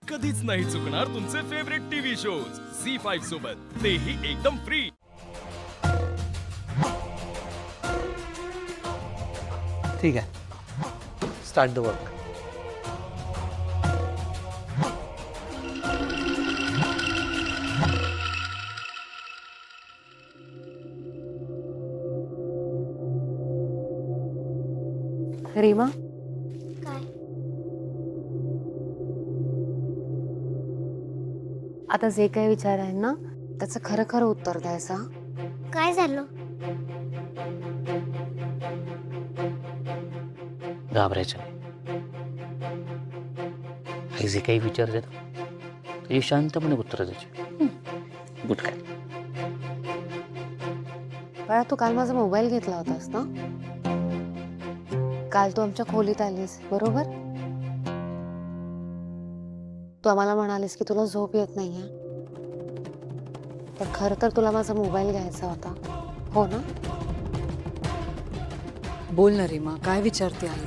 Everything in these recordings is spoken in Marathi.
कधीच नाही चुकणार तुमचे फेवरेट टीव्ही शोज झी5 सोबत, तेही एकदम फ्री। ठीक आहे, स्टार्ट द वर्क। रीमा, काय आता जे काही विचार आहे ना त्याचं खरं खरं उत्तर द्यायचं हं? काय झालं? घाबरायचं नाही। आई जे काही विचारते ना त्याची शांतपणे उत्तर द्यायची। गुड काय? बाळा, तू काल माझा मोबाईल घेतला होतास ना? काल तू आमच्या खोलीत आलीस बरोबर? तू आम्हाला म्हणालीस की तुला झोप येत नाहीये, पण खरं तर तुला माझा मोबाईल घ्यायचा होता, हो ना? बोल ना रीमा, काय विचारते आई?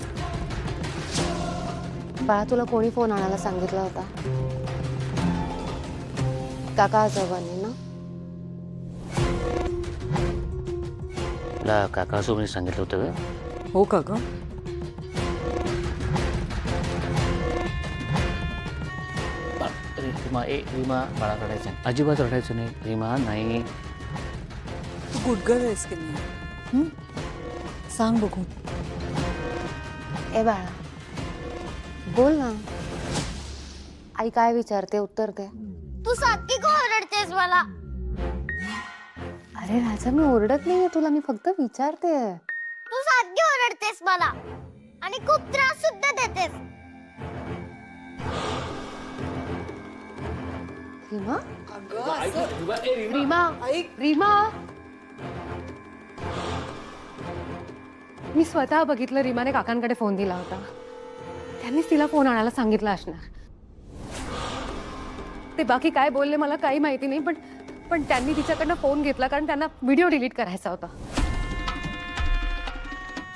बाळा, तुला कोणी फोन आणायला सांगितला होता? काका आजोबांनी ना? तुला काकासोबत सांगितलं होतं का? हो का ग? रीमा, रीमा, बाळा रडायचं नाही, अजिबात रडायचं नाही। रीमा नाही, तू गुडगल आहेस की नाही? हं? सांग बघू। ए बाळा, बोल ना। आई काय विचारते उत्तर दे। तू सारखी का ओरडतेस मला? अरे राजा, मी ओरडत नाहीये तुला, मी फक्त विचारते। तू सारखी ओरडतेस मला आणि खूप त्रास सुद्धा देतेस। रीमा, रीमा, रीमा, मी स्वतः बघितलं रीमाने काकांकडे फोन दिला होता। त्यांनीच तिला फोन आणायला सांगितलं असणार। ते बाकी काय बोलले मला काही माहिती नाही, पण त्यांनी तिच्याकडनं फोन घेतला कारण त्यांना व्हिडिओ डिलीट करायचा होता।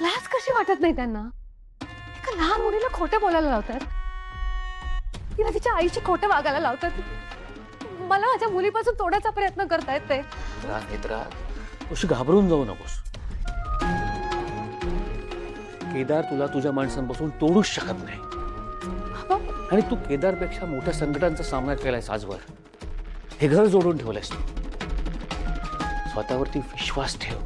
लाज कशी वाटत नाही त्यांना? एका लहान मुलीला खोटं बोलायला लावतात, तिला तिच्या आईची खोटं वागायला लावतात। मला माझ्या मुलीपासून तोडायचा प्रयत्न करतायत ते। नेत्रा, अशी घाबरून जाऊ नकोस। केदार तुला तुझ्या माणसांपासून तोडूच शकत नाही, आणि तू केदारपेक्षा मोठ्या संकटांचा सामना केलायस आजवर। हे घर जोडून ठेवलंयस तू। स्वतःवरती विश्वास ठेव।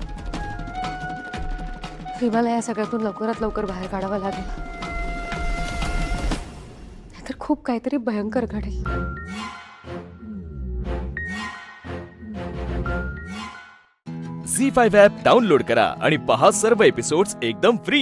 रीमाला या सगळ्यातून लवकरात लवकर बाहेर काढावं लागेल, नाहीतर खूप काहीतरी भयंकर घडेल। झी5 ॲप डाउनलोड करा आणि पहा सर्व एपिसोड्स एकदम फ्री।